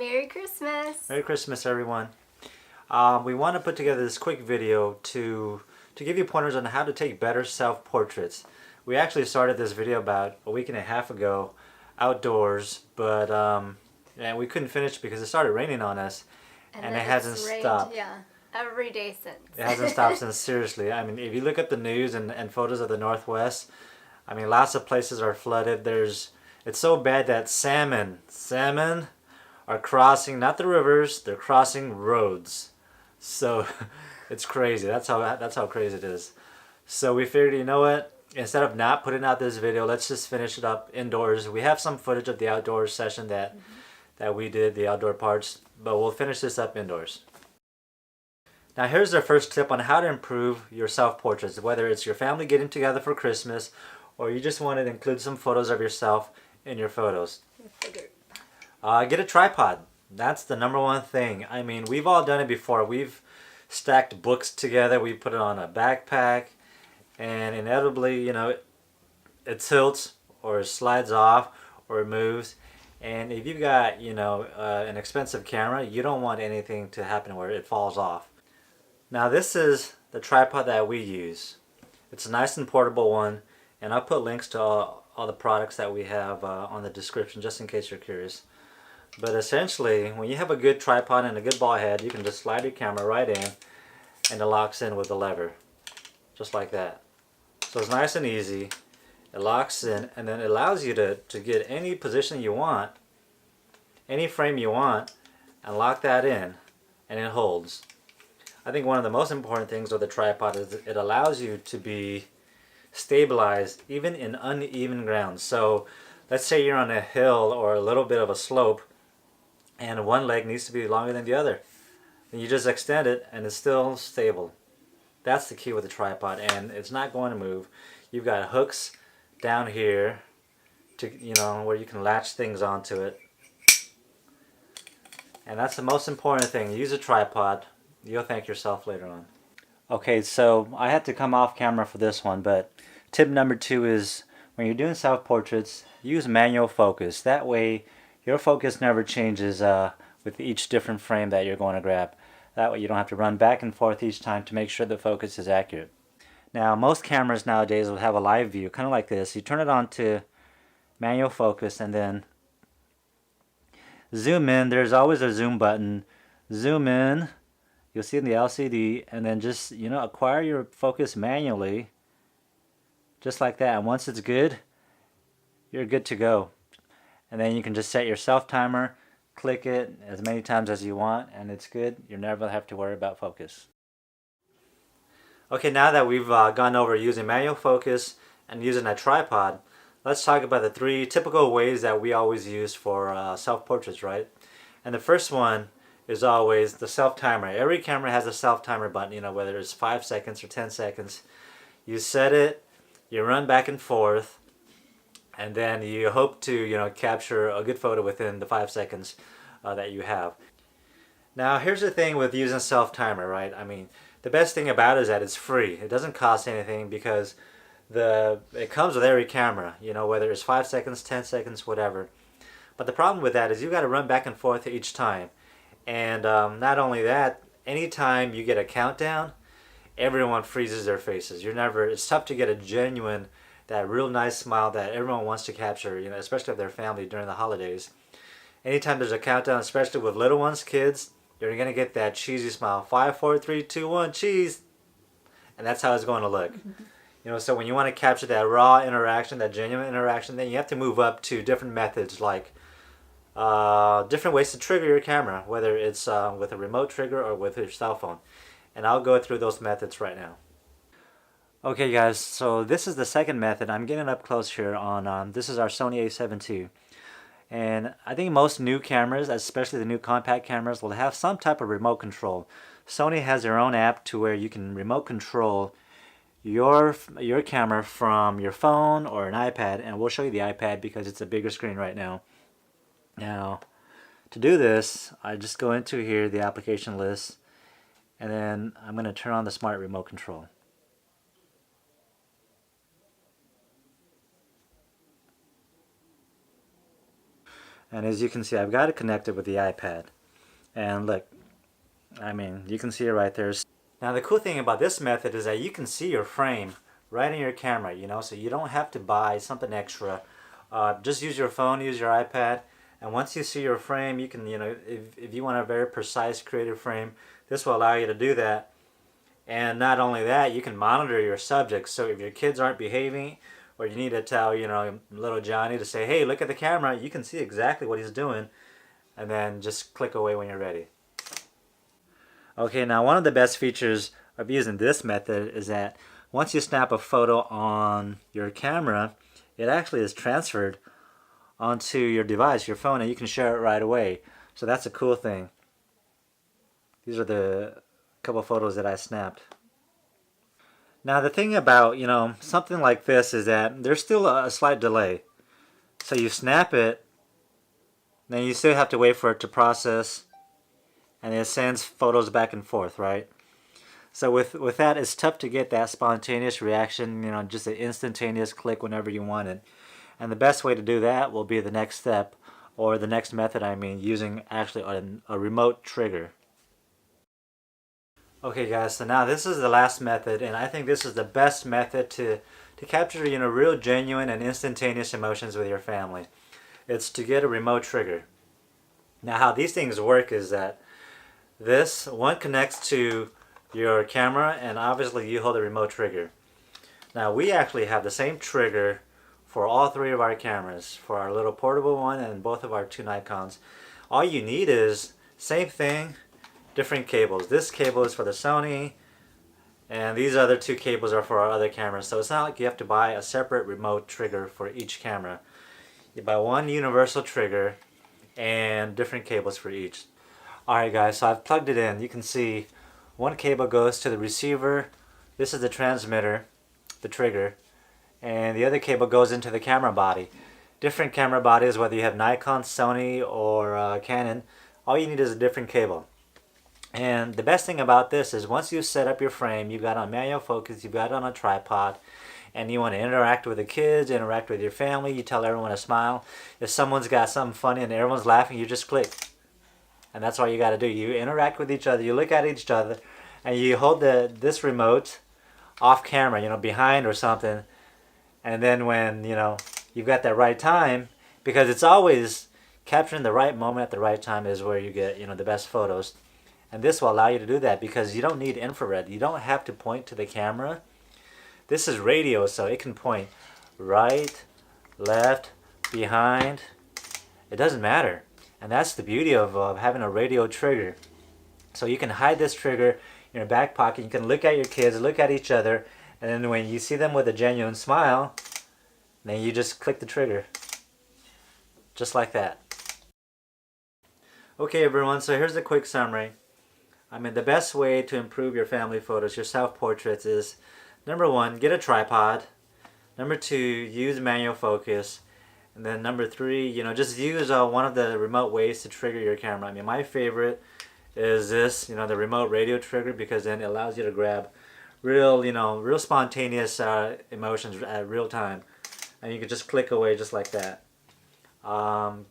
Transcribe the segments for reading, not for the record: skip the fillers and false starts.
Merry Christmas! Merry Christmas, everyone. We want to put together this quick video to give you pointers on how to take better self-portraits. We actually started this video about a week and a half ago outdoors, but and we couldn't finish because it started raining on us, and it hasn't stopped. Yeah, every day since. It hasn't stopped since, seriously. I mean, if you look at the news and photos of the Northwest, I mean, lots of places are flooded. It's so bad that salmon are crossing, not the rivers, they're crossing roads. So it's crazy. That's how crazy it is. So we figured, you know what? Instead of not putting out this video, let's just finish it up indoors. We have some footage of the outdoor session that we did, the outdoor parts, but we'll finish this up indoors. Now here's our first tip on how to improve your self-portraits, whether it's your family getting together for Christmas or you just want to include some photos of yourself in your photos. Get a tripod. That's the number one thing. I mean, we've all done it before. We've stacked books together. We put it on a backpack, and inevitably, you know, it tilts or it slides off or it moves. And if you've got, you know, an expensive camera, you don't want anything to happen where it falls off. Now this is the tripod that we use. It's a nice and portable one, and I'll put links to all the products that we have on the description just in case you're curious. But essentially, when you have a good tripod and a good ball head, you can just slide your camera right in and it locks in with the lever. Just like that. So it's nice and easy. It locks in and then it allows you to get any position you want, any frame you want, and lock that in, and it holds. I think one of the most important things with the tripod is it allows you to be stabilized even in uneven ground. So let's say you're on a hill or a little bit of a slope and one leg needs to be longer than the other. Then you just extend it and it's still stable. That's the key with the tripod, and it's not going to move. You've got hooks down here to, you know, where you can latch things onto it. And that's the most important thing. Use a tripod. You'll thank yourself later on. Okay, so I had to come off camera for this one, but tip number 2 is when you're doing self-portraits, use manual focus. That way your focus never changes with each different frame that you're going to grab. That way you don't have to run back and forth each time to make sure the focus is accurate. Now most cameras nowadays will have a live view, kind of like this. You turn it on to manual focus and then zoom in. There's always a zoom button. Zoom in. You'll see in the LCD, and then just, you know, acquire your focus manually, just like that. And once it's good, you're good to go. And then you can just set your self timer, click it as many times as you want, and it's good. You never have to worry about focus. Okay, now that we've gone over using manual focus and using a tripod, let's talk about the 3 typical ways that we always use for self-portraits, right? And the first one is always the self-timer. Every camera has a self-timer button, you know, whether it's 5 seconds or 10 seconds. You set it, you run back and forth, and then you hope to, you know, capture a good photo within the 5 seconds that you have. Now, here's the thing with using self-timer, right? I mean, the best thing about it is that it's free. It doesn't cost anything because it comes with every camera, you know, whether it's 5 seconds, 10 seconds, whatever. But the problem with that is you got to run back and forth each time. And not only that, anytime you get a countdown, everyone freezes their faces. It's tough to get a genuine, that real nice smile that everyone wants to capture, you know, especially if they're family during the holidays. Anytime there's a countdown, especially with little ones, kids, you're going to get that cheesy smile. 5, 4, 3, 2, 1, cheese. And that's how it's going to look. You know, so when you want to capture that raw interaction, that genuine interaction, then you have to move up to different methods, like different ways to trigger your camera, whether it's with a remote trigger or with your cell phone. And I'll go through those methods right now. Okay guys, so this is the second method. I'm getting up close here on, this is our Sony a7 II. And I think most new cameras, especially the new compact cameras, will have some type of remote control. Sony has their own app to where you can remote control your camera from your phone or an iPad, and we'll show you the iPad because it's a bigger screen right now. Now, to do this, I just go into here, the application list, and then I'm going to turn on the smart remote control. And as you can see, I've got it connected with the iPad. And look, I mean, you can see it right there. Now the cool thing about this method is that you can see your frame right in your camera, you know, so you don't have to buy something extra. Just use your phone, use your iPad, and once you see your frame, you can, you know, if you want a very precise creative frame, this will allow you to do that. And not only that, you can monitor your subjects. So if your kids aren't behaving, or you need to tell, you know, little Johnny to say, hey, look at the camera, you can see exactly what he's doing, and then just click away when you're ready. Okay, now one of the best features of using this method is that once you snap a photo on your camera, it actually is transferred onto your device, your phone, and you can share it right away. So that's a cool thing. These are the couple photos that I snapped. Now the thing about, you know, something like this is that there's still a slight delay. So you snap it, then you still have to wait for it to process, and it sends photos back and forth, right? So with that, it's tough to get that spontaneous reaction, you know, just an instantaneous click whenever you want it. And the best way to do that will be the next step, or the next method, I mean, using actually a remote trigger. Okay guys, so now this is the last method, and I think this is the best method to capture, you know, real genuine and instantaneous emotions with your family. It's to get a remote trigger. Now how these things work is that this one connects to your camera, and obviously you hold the remote trigger. Now we actually have the same trigger for all three of our cameras, for our little portable one and both of our two Nikons. All you need is, same thing, different cables. This cable is for the Sony, and these other two cables are for our other cameras. So it's not like you have to buy a separate remote trigger for each camera. You buy one universal trigger and different cables for each. Alright guys, so I've plugged it in. You can see one cable goes to the receiver. This is the transmitter, the trigger, and the other cable goes into the camera body. Different camera bodies, whether you have Nikon, Sony, or Canon, all you need is a different cable. And the best thing about this is once you set up your frame, you've got it on manual focus, you've got it on a tripod, and you want to interact with the kids, interact with your family, you tell everyone to smile. If someone's got something funny and everyone's laughing, you just click. And that's all you got to do. You interact with each other, you look at each other, and you hold this remote off camera, you know, behind or something. And then when, you know, you've got that right time, because it's always capturing the right moment at the right time is where you get, you know, the best photos. And this will allow you to do that because you don't need infrared. You don't have to point to the camera. This is radio, so it can point right, left, behind. It doesn't matter. And that's the beauty of having a radio trigger. So you can hide this trigger in your back pocket. You can look at your kids, look at each other, and then when you see them with a genuine smile, then you just click the trigger. Just like that. Okay everyone, so here's a quick summary. I mean, the best way to improve your family photos, your self-portraits, is number one, get a tripod. Number two, use manual focus. And then number three, you know, just use one of the remote ways to trigger your camera. I mean, my favorite is this, you know, the remote radio trigger, because then it allows you to grab real, you know, real spontaneous emotions at real time. And you can just click away just like that.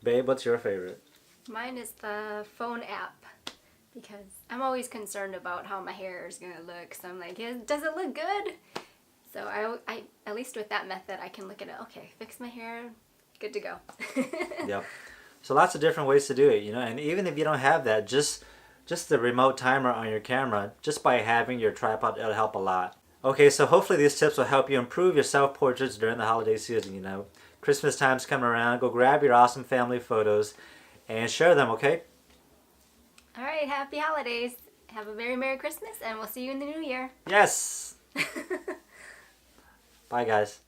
Babe, what's your favorite? Mine is the phone app, because I'm always concerned about how my hair is going to look. So I'm like, does it look good? So I at least with that method, I can look at it. Okay, fix my hair, good to go. Yep. So lots of different ways to do it, you know. And even if you don't have that, just the remote timer on your camera, just by having your tripod, it'll help a lot. Okay, so hopefully these tips will help you improve your self-portraits during the holiday season, you know. Christmas time's coming around. Go grab your awesome family photos and share them, okay? All right, happy holidays. Have a very Merry Christmas, and we'll see you in the new year. Yes! Bye, guys.